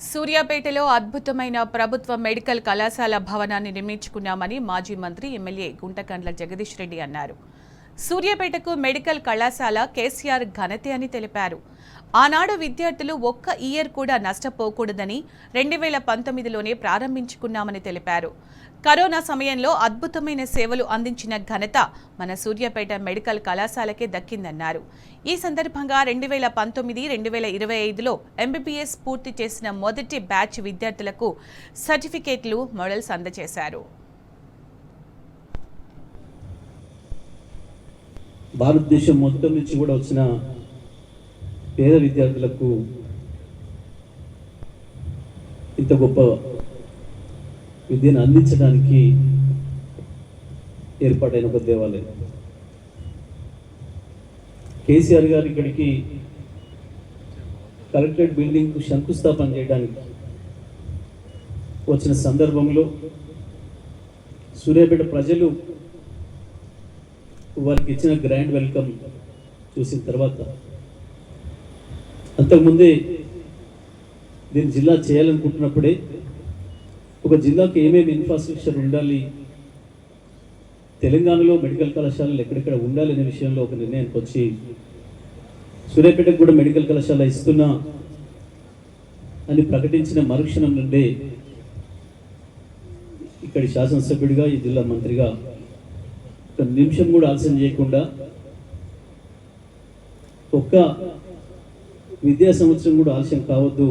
సూర్యాపేటలో అద్భుతమైన ప్రభుత్వ మెడికల్ కళాశాల భవనాన్ని నిర్మించుకున్నామని మాజీ మంత్రి ఎమ్మెల్యే గుంటకండ్ల జగదీష్ రెడ్డి అన్నారు. సూర్యాపేటకు మెడికల్ కళాశాల కేసీఆర్ ఘనతే అని తెలిపారు. ఆనాడు విద్యార్థులు ఒక్క ఇయర్ కూడా నష్టపోకూడదని 2019లోనే ప్రారంభించుకున్నామని తెలిపారు. కరోనా సమయంలో అద్భుతమైన సేవలు అందించిన ఘనత మన సూర్యాపేట మెడికల్ కళాశాలకే దక్కిందన్నారు. ఈ సందర్భంగా 2019-2025లో ఎంబీబీఎస్ పూర్తి చేసిన మొదటి బ్యాచ్ విద్యార్థులకు సర్టిఫికేట్లు, మెడల్స్ అందజేశారు. భారతదేశం మొత్తం నుంచి కూడా వచ్చిన పేద విద్యార్థులకు ఇంత గొప్ప విద్యను అందించడానికి ఏర్పాటైన ఒక దేవాలయం. కేసీఆర్ గారు ఇక్కడికి కలెక్టరేట్ బిల్డింగ్కు శంకుస్థాపన చేయడానికి వచ్చిన సందర్భంలో సూర్యాపేట ప్రజలు వారికి ఇచ్చిన గ్రాండ్ వెల్కమ్ చూసిన తర్వాత అంతకుముందే దీన్ని జిల్లా చేయాలనుకుంటున్నప్పుడే ఒక జిల్లాకు ఏమేమి ఇన్ఫ్రాస్ట్రక్చర్ ఉండాలి, తెలంగాణలో మెడికల్ కళాశాలలు ఎక్కడెక్కడ ఉండాలి అనే విషయంలో ఒక నిర్ణయానికి వచ్చి సూర్యాపేటకు కూడా మెడికల్ కళాశాల ఇస్తున్నా అని ప్రకటించిన మరుక్షణం నుండే ఇక్కడి శాసనసభ్యుడిగా, ఈ జిల్లా మంత్రిగా ఒక నిమిషం కూడా ఆలస్యం చేయకుండా ఒక్క విద్యా సంవత్సరం కూడా ఆలస్యం కావద్దు,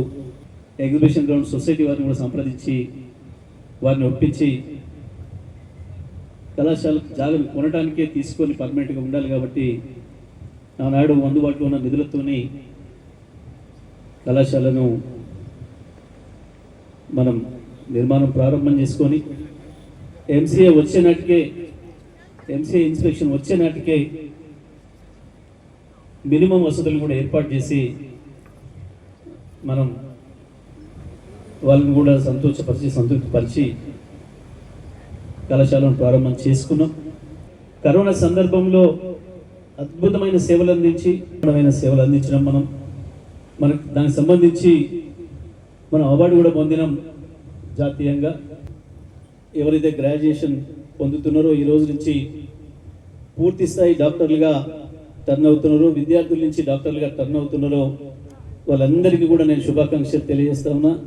ఎగ్జిబిషన్ గ్రౌండ్ సొసైటీ వారిని కూడా సంప్రదించి వారిని ఒప్పించి కళాశాల జాగా కొనడానికే తీసుకొని పర్మనెంట్గా ఉండాలి కాబట్టి ఆనాడు అందుబాటులో ఉన్న నిధులతోని కళాశాలను మనం నిర్మాణం ప్రారంభం చేసుకొని ఎంసీఏ ఇన్స్పెక్షన్ వచ్చే నాటికే మినిమం వసతులు కూడా ఏర్పాటు చేసి మనం వాళ్ళని కూడా సంతృప్తిపరిచి కళాశాలను ప్రారంభం చేసుకున్నాం. కరోనా సందర్భంలో అద్భుతమైన సేవలు అందించడం మనకు దానికి సంబంధించి మనం అవార్డు కూడా పొందినాం జాతీయంగా. ఎవరైతే గ్రాడ్యుయేషన్ పొందుతున్నారో ఈ రోజు నుంచి పూర్తి స్థాయి డాక్టర్లుగా టర్న్ అవుతున్నారో, విద్యార్థుల నుంచి డాక్టర్లుగా టర్న్ అవుతున్నారో వాళ్ళందరికీ కూడా నేను శుభాకాంక్షలు తెలియజేస్తా ఉన్నా.